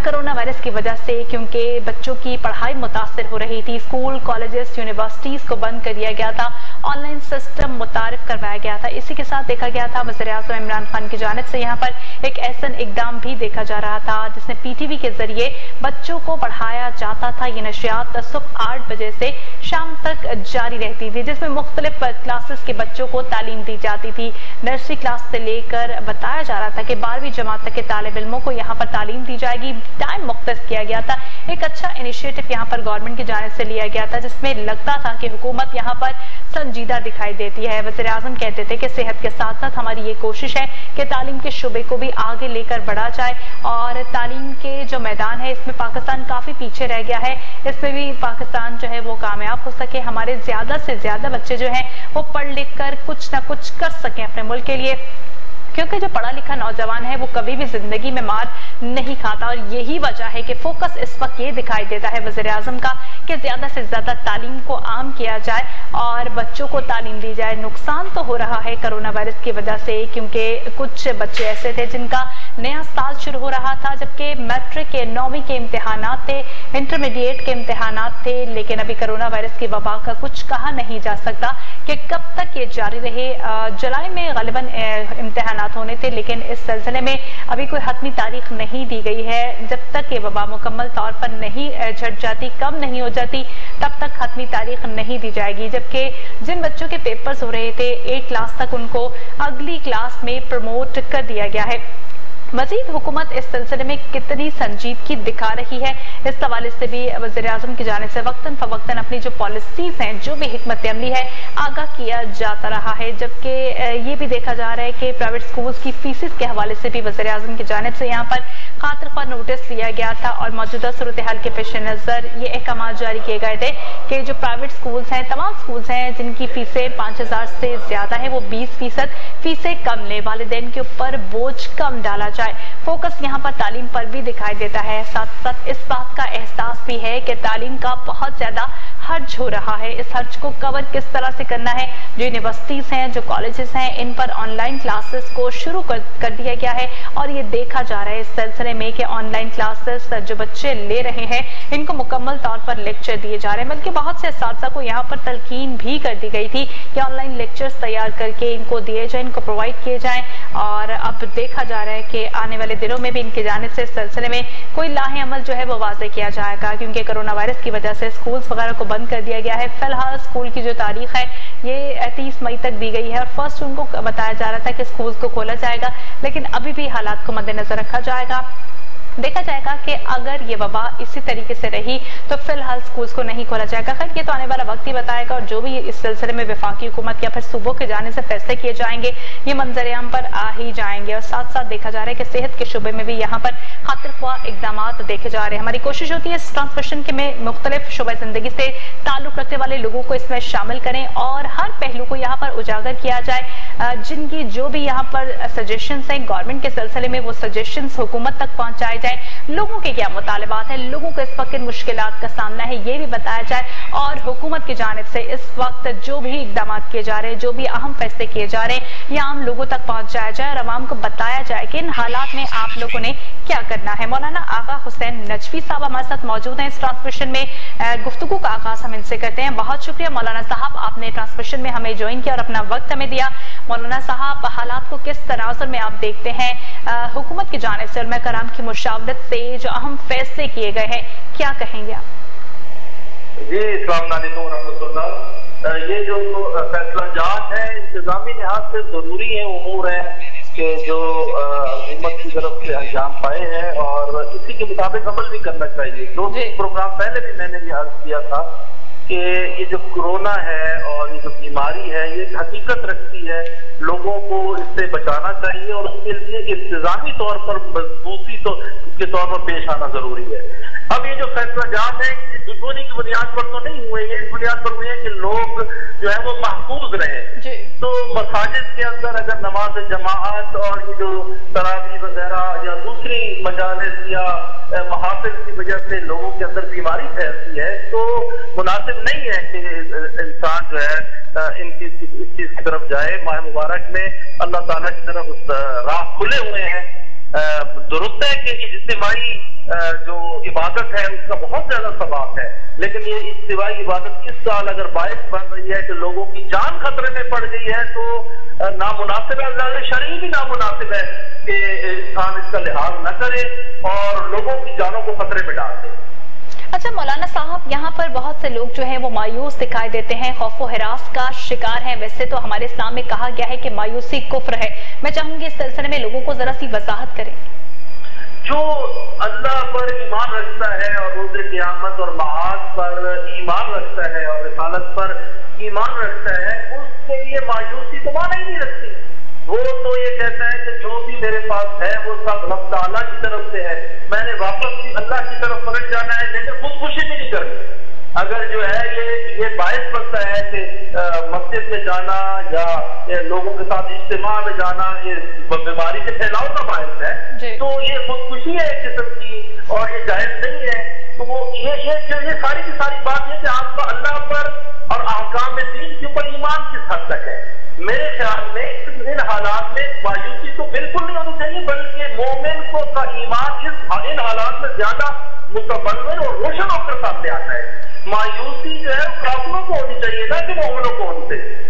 कोरोना वायरस की वजह से, क्योंकि बच्चों की पढ़ाई मुतासिर हो रही थी। स्कूल, कॉलेजेस, यूनिवर्सिटीज को बंद कर दिया गया था, ऑनलाइन सिस्टम मुतारिफ करवाया गया था। इसी के साथ देखा गया था वज़ीर-ए-आज़म इमरान खान की जानिब से यहाँ पर एक ऐसा इकदाम भी देखा जा रहा था जिसमें पीटीवी के जरिए बच्चों को पढ़ाया जाता था। ये नशियात सुबह 8 बजे से शाम तक जारी रहती थी, जिसमें मुख्तलिफ क्लासेस के बच्चों को तालीम दी जाती थी। नर्सरी क्लास से लेकर बताया जा रहा था कि 12वीं जमात तक के तालिब इल्मों को यहाँ पर तालीम दी जाएगी। टाइम मुख्तस किया गया था। एक अच्छा इनिशिएटिव यहाँ पर गवर्नमेंट की जानिब से लिया गया था, जिसमें लगता था कि हुकूमत यहाँ पर संजीदा दिखाई देती है। वज़ीर-ए-आज़म कहते थे कि सेहत के साथ साथ हमारी ये कोशिश है कि तालीम के शुबे को भी आगे लेकर बढ़ा जाए और तालीम के जो मैदान है इसमें पाकिस्तान काफी पीछे रह गया है, इसमें भी पाकिस्तान जो है वो कामयाब हो सके, हमारे ज्यादा से ज्यादा बच्चे जो हैं वो पढ़ लिख कर कुछ ना कुछ कर सकें अपने मुल्क के लिए, क्योंकि जो पढ़ा लिखा नौजवान है वो कभी भी जिंदगी में मार नहीं खाता। और यही वजह है कि फोकस इस वक्त ये दिखाई देता है वज़ीर-ए-आज़म का कि ज्यादा से ज्यादा तालीम को आम किया जाए और बच्चों को तालीम दी जाए। नुकसान तो हो रहा है कोरोना वायरस की वजह से, क्योंकि कुछ बच्चे ऐसे थे जिनका नया साल शुरू हो रहा था, जबकि मैट्रिक के 9वीं के इम्तिहानात थे, इंटरमीडिएट के इम्तिहानात थे, लेकिन अभी कोरोना वायरस की वबा का कुछ कहा नहीं जा सकता कि कब तक ये जारी रहे। जुलाई में गलिबन इम्तिहानात होने थे, लेकिन इस सिलसिले में अभी कोई हतमी तारीख नहीं दी गई है। जब तक ये वबा मुकम्मल तौर पर नहीं झट जाती, कम नहीं हो जाती, तब तक हतमी तारीख नहीं दी जाएगी। जबकि जिन बच्चों के पेपर्स हो रहे थे 8 क्लास तक, उनको अगली क्लास में प्रमोट कर दिया गया है। मजीद हुकूमत इस सिलसिले में कितनी संजीदगी दिखा रही है, इस हवाले से भी वज़ीर-ए-आज़म की जानिब से वक्तन फवक्तन अपनी जो पॉलिसीज हैं, जो भी हिकमत अमली है, आगाह किया जाता रहा है। जबकि ये भी देखा जा रहा है कि प्राइवेट स्कूल्स की फीसिस के हवाले से भी वज़ीर-ए-आज़म की जानिब से यहाँ पर खातिर ख्वाह नोटिस लिया गया था और मौजूदा सूरत हाल के पेश नजर ये अहकाम जारी किए गए थे कि जो प्राइवेट स्कूल्स हैं, तमाम स्कूल्स हैं जिनकी फीसें 5000 से ज्यादा है, वो 20% फीसें कम ले, वालिदैन के ऊपर बोझ कम डाला जाए। फोकस यहाँ पर तालीम पर भी दिखाई देता है। साथ साथ इस बात का एहसास भी है कि तालीम का बहुत ज्यादा हर्ज हो रहा है। इस हर्ज को कवर किस तरह से करना है, जो यूनिवर्सिटीज हैं, जो कॉलेजेस हैं, इन पर ऑनलाइन क्लासेस को शुरू कर दिया गया है और ये देखा जा रहा है इस सिलसिले में कि ऑनलाइन क्लासेस जो बच्चे ले रहे हैं इनको मुकम्मल तौर पर लेक्चर दिए जा रहे हैं। बल्कि बहुत से असातिज़ा को यहाँ पर तलकीन भी कर दी गई थी कि ऑनलाइन लेक्चर्स तैयार करके इनको दिए जाए, इनको प्रोवाइड किए जाए। और अब देखा जा रहा है कि आने वाले दिनों में भी इनकी जानिब से इस सिलसिले में कोई लाहे अमल जो है वो वाज़े किया जाएगा, क्योंकि कोरोना वायरस की वजह से स्कूल्स वगैरह को बंद कर दिया गया है। फिलहाल स्कूल की जो तारीख है ये 30 मई तक दी गई है और 1 जून को बताया जा रहा था कि स्कूल्स को खोला जाएगा, लेकिन अभी भी हालात को मद्देनजर रखा जाएगा। देखा जाएगा कि अगर ये वबा इसी तरीके से रही तो फिलहाल स्कूल्स को नहीं खोला जाएगा। खैर ये तो आने वाला वक्त ही बताएगा और जो भी इस सिलसिले में वफाकी हुकूमत या फिर सूबों के जाने से फैसले किए जाएंगे ये मंजर-ए-आम पर आ ही जाएंगे। और साथ साथ देखा जा रहा है कि सेहत के शुबे में भी यहाँ पर खातिर ख्वाह इकदाम देखे जा रहे हैं। हमारी कोशिश होती है इस ट्रांसमिशन के में मुख्तलिफ शुबे जिंदगी से ताल्लुक रखने वाले लोगों को इसमें शामिल करें और हर पहलू को यहाँ पर उजागर किया जाए। जिनकी जो भी यहाँ पर सजेशंस हैं गवर्नमेंट के सिलसिले में, वो सजेशंस हुकूमत तक पहुंचाए जाए। लोगों के क्या मुतालिबात है, लोगों को इस वक्त मुश्किलात का सामना है, ये भी बताया जाए और हुकूमत की जानिब से इस वक्त जो भी इकदाम किए जा रहे हैं, जो भी अहम फैसले किए जा रहे हैं, ये आम लोगों तक पहुंचाया जाए और आवाम को बताया जाए कि इन हालात में आप लोगों ने क्या करना है। मौलाना आगा हुसैन नजफी साहब हमारे साथ मौजूद हैं इस ट्रांसमिशन में। गुफ्तगू का आगाज हम इनसे करते हैं। बहुत शुक्रिया मौलाना साहब, आपने ट्रांसमिशन में हमें ज्वाइन किया और अपना वक्त हमें दिया। मौलाना साहब, हालात को किस तनाजुर में आप देखते हैं? हुकूमत की जानिब से उलमा कराम की मुशावरत से जो अहम फैसले किए गए हैं, क्या कहेंगे आप? जी, अस्सलाम वालेकुम रहमतुल्लाह। ये जो फैसला जात है इंतजामी लिहाज से जरूरी है, उमूर है कि जो हुकूमत की तरफ से अंजाम पाए हैं और इसी के मुताबिक अमल भी करना चाहिए। 2 प्रोग्राम पहले भी मैंने ये अर्ज किया था कि ये जो कोरोना है और ये जो बीमारी है ये हकीकत रखती है लोगों को इससे बचाना चाहिए और उसके लिए इंतजामी तौर पर मजबूती के तौर पर पेश आना जरूरी है। अब ये जो फैसला जात है कि दुश्मनी की बुनियाद पर तो नहीं हुए, ये इस बुनियाद पर हुए हैं कि लोग जो है वो महफूज रहे। तो मसाजिद के अंदर अगर नमाज जमाअत और ये जो तरावी वगैरह या दूसरी मजालिस या महाफिल की वजह से लोगों के अंदर बीमारी फैलती है तो मुनासिब नहीं है कि इंसान जो है इस चीज की तरफ जाए। माह मुबारक में अल्लाह ताला की तरफ राह खुले हुए हैं। दुरुस्त है कि इज्तिमाई जो इबादत है उसका बहुत ज्यादा सवाब है, लेकिन ये इज्तिमाई इबादत इस साल अगर बायस बन रही है कि लोगों की जान खतरे में पड़ गई है तो नामुनासिब है, शरीर भी नामुनासिब है कि इंसान इसका लिहाज न करे और लोगों की जानों को खतरे में डाल दे। अच्छा मौलाना साहब, यहाँ पर बहुत से लोग जो हैं वो मायूस दिखाई देते हैं, खौफो हिरास का शिकार हैं। वैसे तो हमारे इस्लाम में कहा गया है कि मायूसी कुफ्र है। मैं चाहूंगी इस सिलसिले में लोगों को जरा सी वजाहत करें। जो अल्लाह पर ईमान रखता है और रोज़े क़यामत और माआद पर ईमान रखता है और रिसालत पर ईमान रखता है, उसके लिए मायूसी तो माना ही नहीं रखती। वो तो ये कहता है कि जो भी मेरे पास है वो सब रब ताला की तरफ से है, मैंने वापस भी अल्लाह की तरफ पलट जाना है, लेकिन खुदकुशी भी नहीं करनी। अगर जो है ये बायस बनता है कि मस्जिद में जाना या लोगों के साथ इज्तिमा में जाना ये बीमारी के फैलाव का बायस है, तो ये खुदकुशी है एक किस्म की और ये जायज नहीं है। तो वो ये सारी की सारी बात है कि आपका अल्लाह पर और अहकाम दीन के ऊपर ईमान किस हद तक है। मेरे ख्याल में इन हालात में मायूसी तो बिल्कुल नहीं होनी चाहिए, बल्कि मोमिन को का ईमान इन हालात में ज्यादा मुतबल्लिर और रोशन होकर सामने आता है। मायूसी जो है काफिरों को होनी चाहिए ना कि मोमिनों को होनी चाहिए।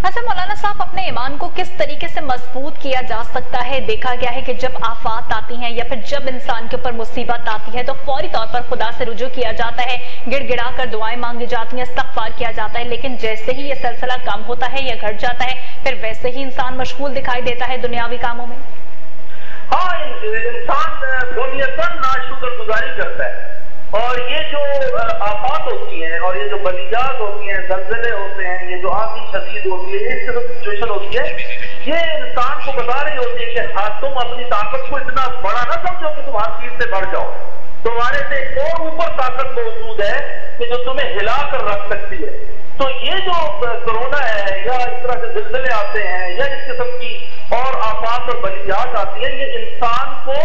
अच्छा मौलाना साहब, अपने ईमान को किस तरीके से मजबूत किया जा सकता है? देखा गया है कि जब आफात आती हैं या फिर जब इंसान के ऊपर मुसीबत आती है तो फौरी तौर पर खुदा से रुजू किया जाता है, गिड़गिड़ा कर दुआएं मांगी जाती हैं, इस्तग़फ़ार किया जाता है। लेकिन जैसे ही ये सिलसिला कम होता है या घट जाता है, फिर वैसे ही इंसान मशगूल दिखाई देता है दुनियावी कामों में। हाँ, इंसान दुनियातन नाशुक्रगुजारी करता है और ये जो आफात होती हैं और ये जो बलियात होती हैं, ज़लज़ले होते हैं, ये जो आंधी शदीद होती है, इस तरह की सिचुएशन होती है, ये इंसान को बता रही होती है कि हाँ तुम अपनी ताकत को इतना बड़ा ना समझो कि तुम हर चीज से बढ़ जाओ। तुम्हारे से और ऊपर ताकत मौजूद है कि जो तुम्हें हिला कर रख सकती है। तो ये जो कोरोना है या इस तरह से ज़लज़ले आते हैं या इस किस्म की और आफात और बलियात आती है, ये इंसान को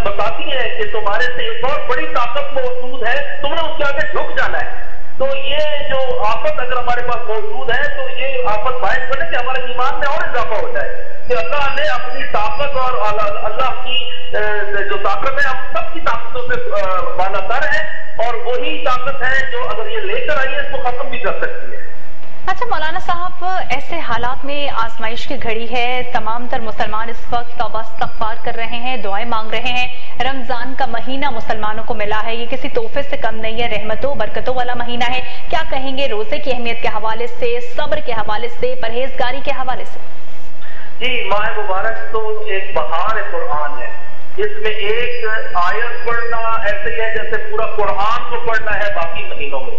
बताती है कि तुम्हारे से एक और बड़ी ताकत मौजूद है, तुमने उसके आगे झुक जाना है। तो ये जो आफत अगर हमारे पास मौजूद है तो ये आफत बायस बने कि हमारे ईमान में और इजाफा हो जाए कि अल्लाह ने अपनी ताकत और अल्लाह की जो ताकत है हम सबकी ताकतों से बालातर है और वही ताकत है जो अगर ये लेकर आई है इसको खत्म भी कर सकती है। अच्छा मौलाना साहब, ऐसे हालात में आजमाइश की घड़ी है, तमाम तर मुसलमान इस वक्त तौबा इस्तग़फ़ार कर रहे हैं, दुआएं मांग रहे हैं। रमजान का महीना मुसलमानों को मिला है, ये किसी तोहफे से कम नहीं है, रहमतों बरकतों वाला महीना है। क्या कहेंगे रोजे की अहमियत के हवाले से, सब्र के हवाले से, परहेजगारी के हवाले से? जी, माह मुबारक तो एक बहार कुरान है, इसमें एक आयत पढ़ना ऐसे ही है जैसे पूरा कुरान को पढ़ना है बाकी महीनों में।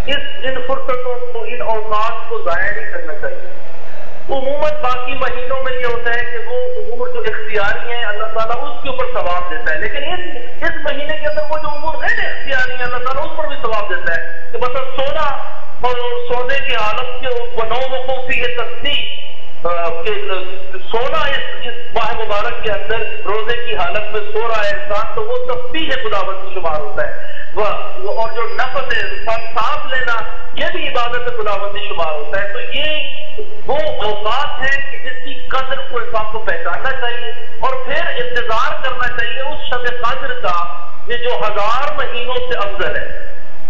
इन फुर्सतों को, इन औकात को जाया नहीं करना चाहिए। उमूमन बाकी महीनों में ये होता है कि वो उमूर जो इख्तियारी हैं अल्लाह ताला उसके ऊपर सवाब देता है, लेकिन इस महीने के अंदर वो जो उमूर गैर इख्तियारी है अल्लाह ताला उस पर भी सवाब देता है कि मतलब सोना और सोने की हालत के बनों की ये तस्दीक सोना इस माह मुबारक के अंदर रोजे की हालत में सो रहा है इंसान, तो वो तस्बीह है खुदावंद शुमार होता है। और जो नफ्स है इंसान सांस लेना ये भी इबादत खुदावंदी शुमार होता है। तो ये वो औकात है कि जिसकी कदर को इंसान को पहचानना चाहिए और फिर इंतजार करना चाहिए उस शब कद्र का, ये जो 1000 महीनों से अफजल है।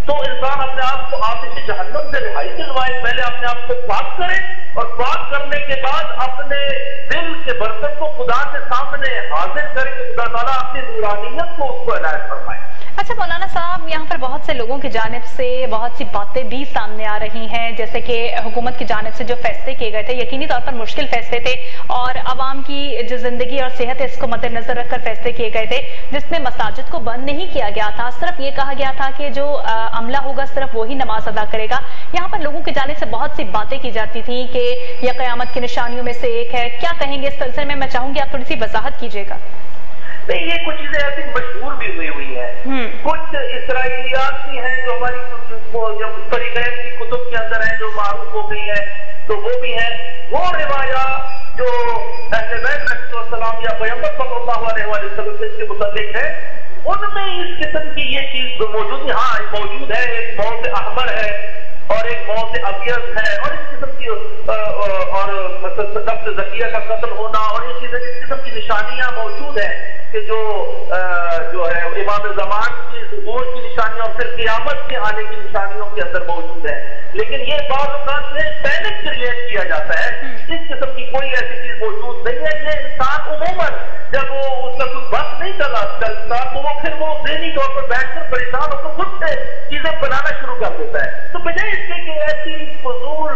तो इंसान अपने आप को आतिश जहन्नम से रिहाई दिलवाए, पहले अपने आप को पाक करे और पाक करने के बाद अपने दिल के बर्तन को खुदा के सामने हाजिर करे कि खुदा ताला अपनी नूरानियत को उसको इनायत फरमाए। अच्छा मौलाना साहब, यहाँ पर बहुत से लोगों की जानिब से बहुत सी बातें भी सामने आ रही हैं, जैसे कि हुकूमत की जानिब से जो फैसले किए गए थे यकीनी तौर पर मुश्किल फैसले थे और आवाम की जो जिंदगी और सेहत है इसको मद्देनजर रखकर फैसले किए गए थे, जिसमें मसाजिद को बंद नहीं किया गया था, सिर्फ ये कहा गया था कि जो अमला होगा सिर्फ वही नमाज अदा करेगा। यहाँ पर लोगों की जानिब से बहुत सी बातें की जाती थी कि यह क़यामत की निशानियों में से एक है, क्या कहेंगे इस सिलसिले में? मैं चाहूंगी आप थोड़ी सी वजाहत कीजिएगा। नहीं, ये कुछ चीजें ऐसी मशहूर भी हुई है, कुछ इसराइलियात भी हैं जो हमारी तरीक़ैन की कुतुब के अंदर हैं, जो मारूफ हो गई है, तो वो भी है। वो रिवाया जो अहले बैत अलैहिस्सलाम या पैगंबर सल्लल्लाहु अलैहि वसल्लम से इसके मुताल्लिक है, उनमें इस किस्म की ये चीज मौजूद है। हाँ, मौजूद है, एक मौत अहमर है और एक मौत अबियज है, और इस किस्म की और नफ्स ज़किया का कत्ल होना और ये चीजें, इस किस्म की निशानियां मौजूद है कि जो है इमाम ज़मान की ज़ुहूर की निशानियां और फिर क़यामत के आने की निशानियों के अंदर मौजूद है। लेकिन ये बाज़ औक़ात में पैनिक क्रिएट किया जाता है, इस किस्म की कोई ऐसी चीज मौजूद नहीं है। ये इंसान उमूमन जब वो उसका कुछ बस नहीं चलता तो वो फिर वो ज़हनी तौर पर बैठकर परेशान होकर खुद से चीजें बनाना शुरू कर देता है। तो बजाय इसके कि ऐसी फजूल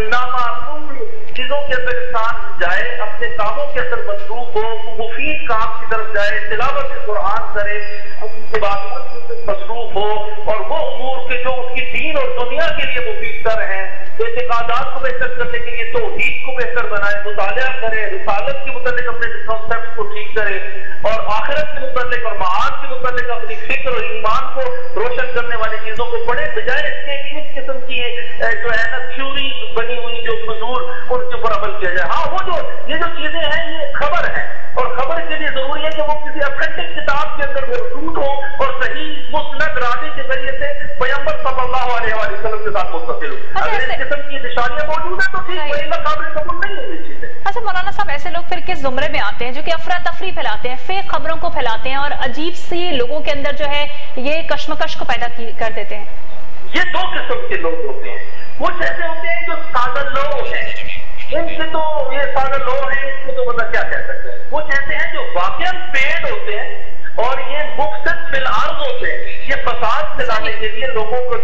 नामाकूल चीजों के अंदर इंसान जाए, अपने कामों के अंदर मसरूफ हो, मुफीद काम की तरफ जाए, तिलावत कुरान करे, अपनी इबादत में मसरूफ हो और वो उमूर के जो उसकी दीन और दुनिया के लिए मुफीद कर हैं, एतिकादात को बेहतर करने के लिए तौहीद को बेहतर बनाए, मुतालिया करे, रिसालत के मुतालिक अपने कॉन्सेप्ट को ठीक करे और आखिरत के मुतालिक और माद के मुतालिक अपनी फिक्र और ईमान को रोशन करने वाली चीजों को पढ़े, बजाय इसके इस किस्म की जो है ना थ्योरी बनी हुई जो फजूल उनके ऊपर अमल किया जाए। हाँ, वो ये जो चीजें हैं ये खबर है और खबर के लिए जरूरी है कि वो किसी ऑथेंटिक किताब के अंदर मौजूद हो और सही मुस्नद रावी के जरिए से पैगंबर सल्लल्लाहु अलैहि वसल्लम के साथ मुत्तसिल हो। अगर इस किस्म की निशानियां मौजूद है तो ठीक, वरना काबिल कबूल नहीं है ये चीजें। अच्छा मौलाना साहब, ऐसे लोग फिर किस जुमरे में आते हैं जो कि अफरा तफरी फैलाते हैं, फेक खबरों को फैलाते हैं और अजीब सी लोगों के अंदर जो है ये कश्मकश को पैदा कर देते हैं? ये दो किस्म के लोग होते हैं। कुछ ऐसे होते हैं जो सादा लोग हैं, इनसे तो ये सादा लोग हैं, इसको तो बंदा क्या कह सकते हैं। कुछ ऐसे हैं जो वाकई पेड होते हैं और ये मुफ्सद फिल अर्ज़ होते हैं, ये फसाद फैलाने के लिए लोगों को।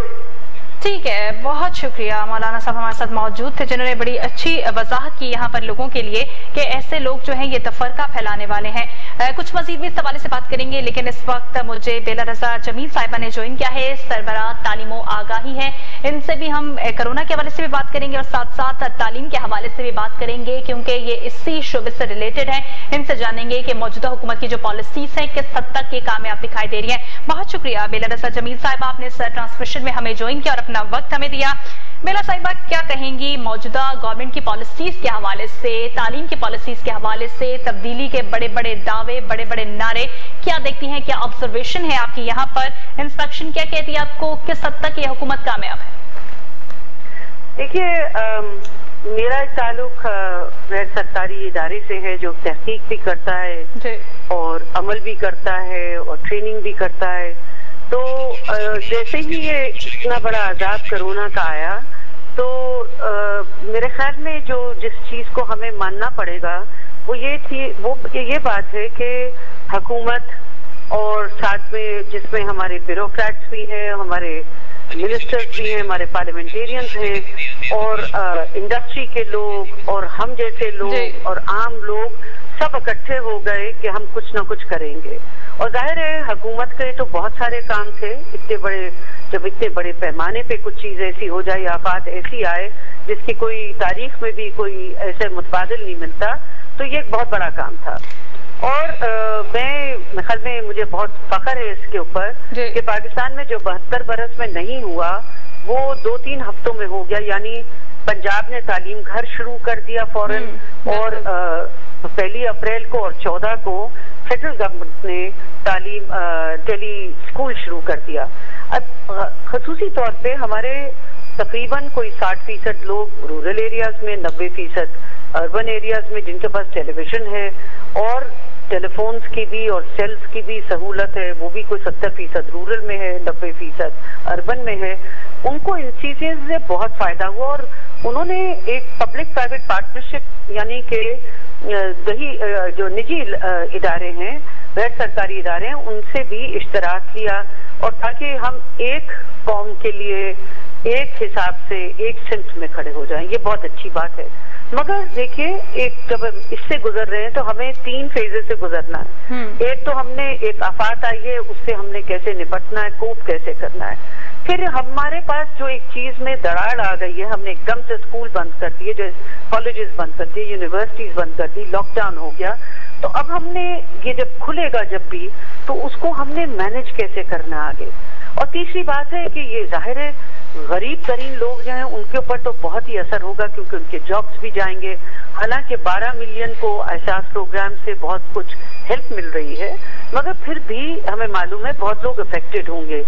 ठीक है, बहुत शुक्रिया मौलाना साहब हमारे साथ मौजूद थे जिन्होंने बड़ी अच्छी वजाहत की यहाँ पर लोगों के लिए कि ऐसे लोग जो हैं ये तफरका फैलाने वाले हैं। कुछ मजीद भी इस हवाले से बात करेंगे, लेकिन इस वक्त मुझे बेला रजा जमील साहिबा ने ज्वाइन किया है, सरबराह तालीम व आगाही है। इनसे भी हम कोरोना के हवाले से भी बात करेंगे और साथ साथ तालीम के हवाले से भी बात करेंगे, क्योंकि ये इसी शोबे से रिलेटेड है। इनसे जानेंगे कि मौजूदा हुकूमत की जो पॉलिसीज हैं किस हद तक ये कामयाब दिखाई दे रही है। बहुत शुक्रिया बेला रजा जमील साहिबा, आपने इस ट्रांसमिशन में हमें ज्वाइन किया और अपना वक्त हमें दिया। बेला साहिबा, क्या कहेंगी मौजूदा गवर्नमेंट की पॉलिसीज के हवाले से, तालीम की पॉलिसीज के हवाले से, तब्दीली के बड़े बड़े दावे, बड़े बड़े नारे क्या देखती हैं, क्या ऑब्जर्वेशन है आपकी यहाँ पर? इंस्पेक्शन क्या कहती है आपको, किस हद तक ये हुकूमत कामयाब है? देखिए, मेरा ताल्लुक गैर सरकारी इदारे से है जो तहकीक भी करता है और अमल भी करता है और ट्रेनिंग भी करता है। तो जैसे ही ये इतना बड़ा अजाब कोरोना का आया तो मेरे ख्याल में जो जिस चीज को हमें मानना पड़ेगा वो ये बात है कि हुकूमत और साथ में जिसमें हमारे ब्यूरोक्रेट्स भी हैं, हमारे मिनिस्टर्स भी हैं, हमारे पार्लियामेंटेरियंस हैं और इंडस्ट्री के लोग और हम जैसे लोग और आम लोग सब इकट्ठे हो गए कि हम कुछ ना कुछ करेंगे। और जाहिर है हुकूमत के तो बहुत सारे काम थे, जब इतने बड़े पैमाने पे कुछ चीज ऐसी हो जाए, आफत ऐसी आए जिसकी कोई तारीख में भी कोई ऐसे मुतबादिल नहीं मिलता, तो ये एक बहुत बड़ा काम था। और मैं ख्याल में मुझे बहुत फख्र है इसके ऊपर कि पाकिस्तान में जो 72 बरस में नहीं हुआ वो 2-3 हफ्तों में हो गया। यानी पंजाब ने तालीम घर शुरू कर दिया फौरन और 1 अप्रैल को और 14 को फेडरल गवर्नमेंट ने तालीम टेली स्कूल शुरू कर दिया। अब खसूसी तौर पे हमारे तकरीबन कोई 60% लोग रूरल एरियाज में, 90% अर्बन एरियाज में जिनके पास टेलीविजन है और टेलीफोन्स की भी और सेल्स की भी सहूलत है, वो भी कोई 70% रूरल में है, 90% अर्बन में है। उनको इन चीज़ों से बहुत फायदा हुआ और उन्होंने एक पब्लिक प्राइवेट पार्टनरशिप यानी कि जो निजी इदारे हैं, गैर सरकारी इदारे हैं, उनसे भी इश्तराक किया और ताकि हम एक कौम के लिए एक हिसाब से एक सिम्त में खड़े हो जाएं। ये बहुत अच्छी बात है। मगर देखिए, एक जब इससे गुजर रहे हैं तो हमें 3 फेजेस से गुजरना है। एक तो हमने एक आफत आई है, उससे हमने कैसे निपटना है, कोप कैसे करना है। फिर हमारे पास जो एक चीज में दरार आ गई है, हमने एकदम से स्कूल बंद कर दिए, जो कॉलेजेस बंद कर दिए, यूनिवर्सिटीज बंद कर दी, लॉकडाउन हो गया। तो अब हमने ये जब खुलेगा जब भी, तो उसको हमने मैनेज कैसे करना आगे। और तीसरी बात है कि ये जाहिर है गरीब तरीन लोग जो हैं उनके ऊपर तो बहुत ही असर होगा, क्योंकि उनके जॉब्स भी जाएंगे। हालांकि 12 मिलियन को एहसास प्रोग्राम से बहुत कुछ हेल्प मिल रही है, मगर फिर भी हमें मालूम है बहुत लोग अफेक्टेड होंगे।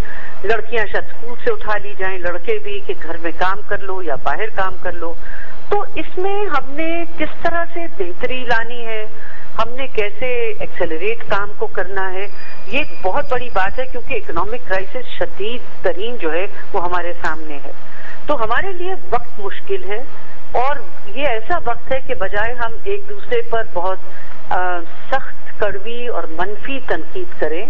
लड़कियां शायद स्कूल से उठा ली जाएं, लड़के भी कि घर में काम कर लो या बाहर काम कर लो। तो इसमें हमने किस तरह से बेहतरी लानी है, हमने कैसे एक्सेलरेट काम को करना है, ये बहुत बड़ी बात है, क्योंकि इकोनॉमिक क्राइसिस शदीद तरीन जो है वो हमारे सामने है। तो हमारे लिए वक्त मुश्किल है, और ये ऐसा वक्त है कि बजाय हम एक दूसरे पर बहुत सख्त, कड़वी और मनफी तनकीद करें,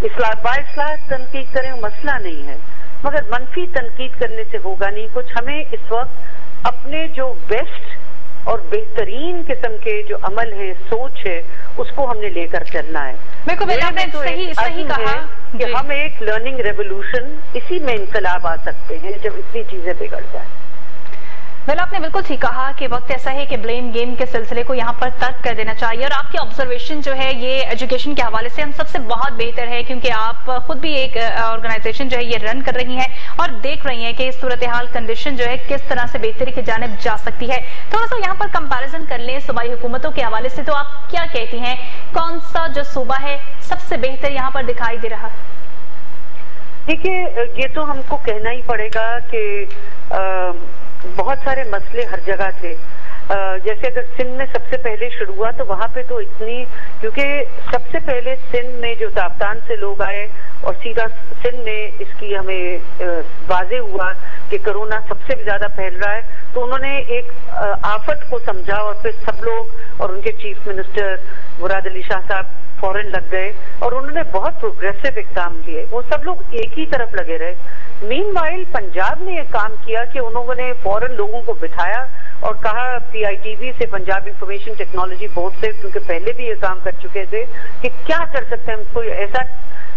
इस्लाह तनकीद करें, मसला नहीं है, मगर मनफी तनकीद करने से होगा नहीं कुछ। हमें इस वक्त अपने जो बेस्ट और बेहतरीन किस्म के जो अमल है, सोच है, उसको हमने लेकर चलना है। मेरे को आपने तो सही कहा कि हम एक लर्निंग रेवोल्यूशन, इसी में इंकलाब आ सकते हैं जब इतनी चीजें बिगड़ जाए। आपने बिल्कुल ठीक कहा कि वक्त ऐसा है कि ब्लेम गेम के सिलसिले को यहाँ पर तर्क कर देना चाहिए। और आपकी ऑब्जर्वेशन जो है ये एजुकेशन के हवाले से हम सबसे बहुत बेहतर है, क्योंकि आप खुद भी एक ऑर्गेनाइजेशन जो है ये रन कर रही हैं और देख रही हैं कि सूरत हाल कंडीशन जो है किस तरह से बेहतरी की जानिब जा सकती है। थोड़ा सा यहाँ पर कंपैरिजन कर लें सूबाई हुकूमतों के हवाले से, तो आप क्या कहती हैं, कौन सा जो सूबा है सबसे बेहतर यहाँ पर दिखाई दे रहा है? देखिए, ये तो हमको कहना ही पड़ेगा कि बहुत सारे मसले हर जगह थे। जैसे अगर सिंध में सबसे पहले शुरू हुआ तो वहां पे तो इतनी, क्योंकि सबसे पहले सिंध में जो ताप्तान से लोग आए और सीधा सिंध में इसकी हमें वाज़े हुआ कि कोरोना सबसे ज्यादा फैल रहा है, तो उन्होंने एक आफत को समझा और फिर सब लोग और उनके चीफ मिनिस्टर मुराद अली शाह साहब फौरन लग गए और उन्होंने बहुत प्रोग्रेसिव इक़दाम लिए। वो सब लोग एक ही तरफ लगे रहे। मीनवाइल पंजाब ने एक काम किया कि उन्होंने फौरन लोगों को बिठाया और कहा PITB से, पंजाब इंफॉर्मेशन टेक्नोलॉजी बोर्ड से, क्योंकि पहले भी ये काम कर चुके थे, कि क्या कर सकते हैं, हम कोई ऐसा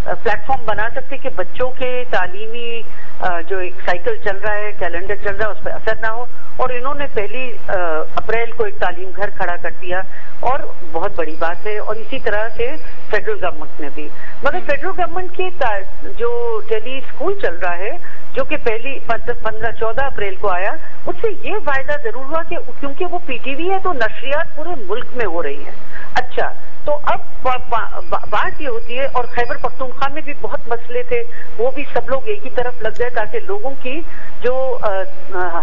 प्लेटफॉर्म बना सकते कि बच्चों के तालीमी जो एक साइकिल चल रहा है, कैलेंडर चल रहा है, उस पर असर ना हो। और इन्होंने 1 अप्रैल को एक तालीम घर खड़ा कर दिया, और बहुत बड़ी बात है। और इसी तरह से फेडरल गवर्नमेंट ने भी, मगर फेडरल गवर्नमेंट के जो टेली स्कूल चल रहा है, जो कि पहली 15-14 अप्रैल को आया, उससे ये फायदा जरूर हुआ कि क्योंकि वो PTV है तो नशरियात पूरे मुल्क में हो रही है। अच्छा, तो अब बात ये होती है, और खैबर पख्तूनख्वा में भी बहुत मसले थे, वो भी सब लोग एक ही तरफ लग गए ताकि लोगों की जो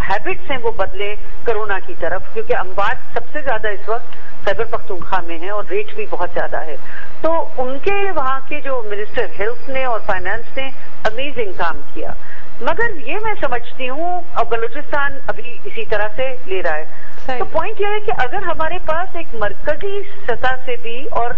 हैबिट्स हैं वो बदले कोरोना की तरफ, क्योंकि अमवात सबसे ज्यादा इस वक्त खैबर पख्तूनख्वा में है और रेट भी बहुत ज्यादा है। तो उनके वहाँ के जो मिनिस्टर हेल्थ ने और फाइनेंस ने अमेजिंग काम किया। मगर ये मैं समझती हूँ, और बलूचिस्तान अभी इसी तरह से ले रहा है। तो पॉइंट यह है कि अगर हमारे पास एक मरकजी सतह से भी और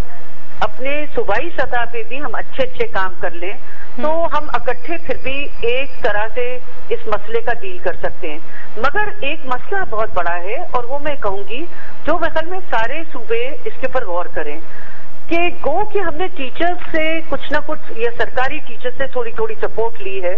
अपने सूबाई सतह पे भी हम अच्छे काम कर लें, तो हम इकट्ठे फिर भी एक तरह से इस मसले का डील कर सकते हैं। मगर एक मसला बहुत बड़ा है, और वो मैं कहूंगी जो मैं ख्याल में सारे सूबे इसके ऊपर गौर करें, कि गो कि हमने टीचर्स से कुछ ना कुछ या सरकारी टीचर्स से थोड़ी सपोर्ट ली है,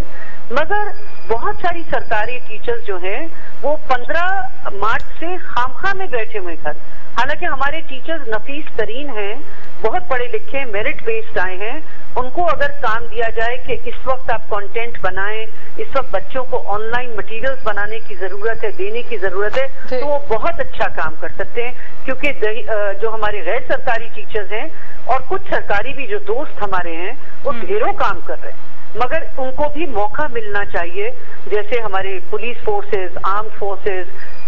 मगर बहुत सारी सरकारी टीचर्स जो हैं वो 15 मार्च से खामखा में बैठे हुए घर। हालांकि हमारे टीचर्स नफीस तरीन हैं, बहुत पढ़े लिखे, मेरिट बेस्ड आए हैं, उनको अगर काम दिया जाए कि इस वक्त आप कंटेंट बनाएं, इस वक्त बच्चों को ऑनलाइन मटेरियल्स बनाने की जरूरत है, देने की जरूरत है, तो वो बहुत अच्छा काम कर सकते हैं। क्योंकि जो हमारे गैर सरकारी टीचर्स हैं और कुछ सरकारी भी जो दोस्त हमारे हैं, वो ढेरों काम कर रहे हैं, मगर उनको भी मौका मिलना चाहिए। जैसे हमारे police forces, arm forces,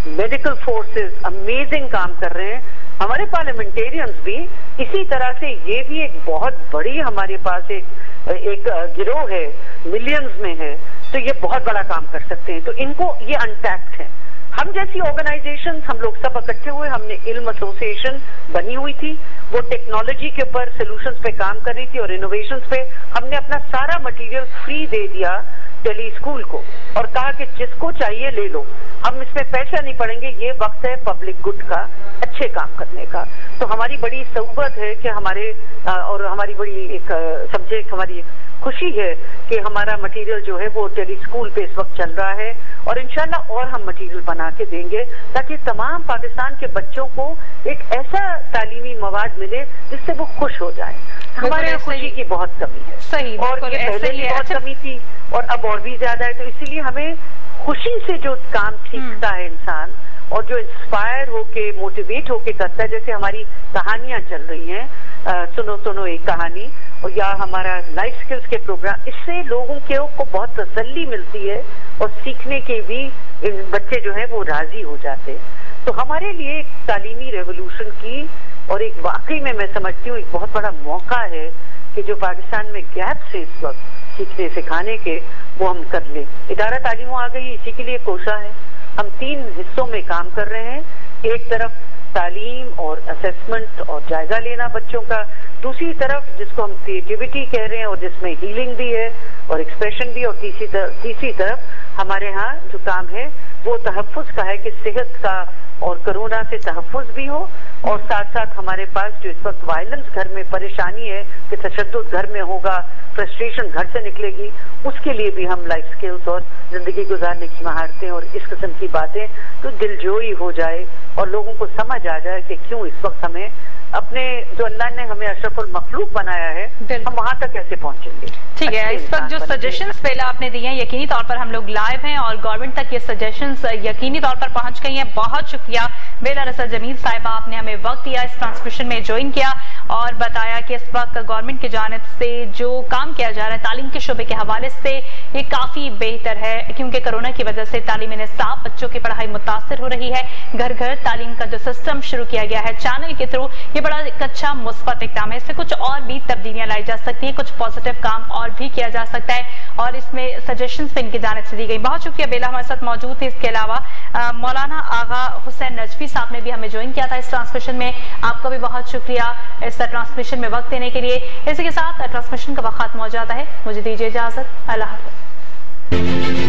medical forces amazing काम कर रहे हैं, हमारे पार्लियामेंटेरियंस भी इसी तरह से। ये भी एक बहुत बड़ी हमारे पास एक गिरोह है, मिलियंस में है, तो ये बहुत बड़ा काम कर सकते हैं। तो इनको ये अनटैप्ड है। हम जैसी ऑर्गेनाइजेशन हम लोग सब इकट्ठे हुए, हमने इल्म एसोसिएशन बनी हुई थी, वो टेक्नोलॉजी के ऊपर सोल्यूशंस पे काम कर रही थी और इनोवेशंस पे। हमने अपना सारा मटेरियल फ्री दे दिया टेली स्कूल को और कहा कि जिसको चाहिए ले लो, हम इसमें पैसा नहीं पड़ेंगे, ये वक्त है पब्लिक गुड का, अच्छे काम करने का। तो हमारी बड़ी सौबत है कि हमारे और हमारी बड़ी एक समझे हमारी एक खुशी है कि हमारा मटेरियल जो है वो टेली स्कूल पे इस वक्त चल रहा है और इंशाल्लाह और हम मटेरियल बना के देंगे ताकि तमाम पाकिस्तान के बच्चों को एक ऐसा तालीमी मवाद मिले जिससे वो खुश हो जाए। हमारे खुशी की बहुत कमी है। सही, और ये पहले भी बहुत कमी थी और अब और भी ज्यादा है। तो इसीलिए हमें खुशी से जो काम सीखता है इंसान और जो इंस्पायर होके मोटिवेट होके करता है, जैसे हमारी कहानियां चल रही हैं, सुनो सुनो एक कहानी, और या हमारा लाइफ स्किल्स के प्रोग्राम, इससे लोगों के को बहुत तसल्ली मिलती है और सीखने के भी बच्चे जो है वो राजी हो जाते हैं। तो हमारे लिए एक तालीमी रेवोल्यूशन की और एक वाकई में मैं समझती हूँ एक बहुत बड़ा मौका है कि जो पाकिस्तान में गैप से इस वक्त सीखने सिखाने के वो हम कर ले। इदारा तालीम आ गई, इसी के लिए कोशा है। हम 3 हिस्सों में काम कर रहे हैं, एक तरफ तालीम और असेसमेंट और जायजा लेना बच्चों का, दूसरी तरफ जिसको हम क्रिएटिविटी कह रहे हैं और जिसमें हीलिंग भी है और एक्सप्रेशन भी, और तीसरी तरफ हमारे यहाँ जो काम है वो तहफ़्फ़ुज़ का है कि सेहत का और कोरोना से तहफ़्फ़ुज़ भी हो, और साथ साथ हमारे पास जो इस वक्त वायलेंस घर में परेशानी है कि तशद्दुद घर में होगा, फ्रस्ट्रेशन घर से निकलेगी, उसके लिए भी हम लाइफ स्किल्स और जिंदगी गुजारने की महारतें और इस किस्म की बातें तो दिलजोई हो जाए और लोगों को समझ आ जाए कि क्यों इस वक्त हमें अपने जो अल्लाह ने हमें अशरफुल मखलूक बनाया है हम वहां तक कैसे पहुंचेंगे। ठीक है, इस वक्त जो सजेशंस पहले आपने दिए हैं यकीनी तौर पर हम लोग लाइव हैं और गवर्नमेंट तक ये सजेशंस यकीनी तौर पर पहुंच गई हैं। बहुत शुक्रिया बेला रसल जमील साहिबा, आपने हमें वक्त दिया, इस ट्रांसमिशन में ज्वाइन किया और बताया कि इस वक्त गवर्नमेंट की जानिब से जो काम किया जा रहा है तालीम के शोबे के हवाले से ये काफी बेहतर है, क्योंकि कोरोना की वजह से तालीमी निसाब बच्चों की पढ़ाई मुतासर हो रही है। घर घर तालीम का जो सिस्टम शुरू किया गया है चैनल के थ्रू, ये बड़ा एक अच्छा मुस्बत इक़दाम है। इससे कुछ और भी तब्दीलियां लाई जा सकती हैं, कुछ पॉजिटिव काम और भी किया जा सकता है और इसमें सजेशंस भी इनकी जानिब से दी गई। बहुत शुक्रिया बेला हमारे साथ मौजूद थे। इसके अलावा मौलाना आगा हुसैन नजफी साहब ने भी हमें ज्वाइन किया था इस ट्रांसमिशन में, आपका भी बहुत शुक्रिया इस ट्रांसमिशन में वक्त देने के लिए। इसी के साथ ट्रांसमिशन का वक्त खत्म हो जाता है, मुझे दीजिए इजाजत, अल्लाह हाफ़िज़।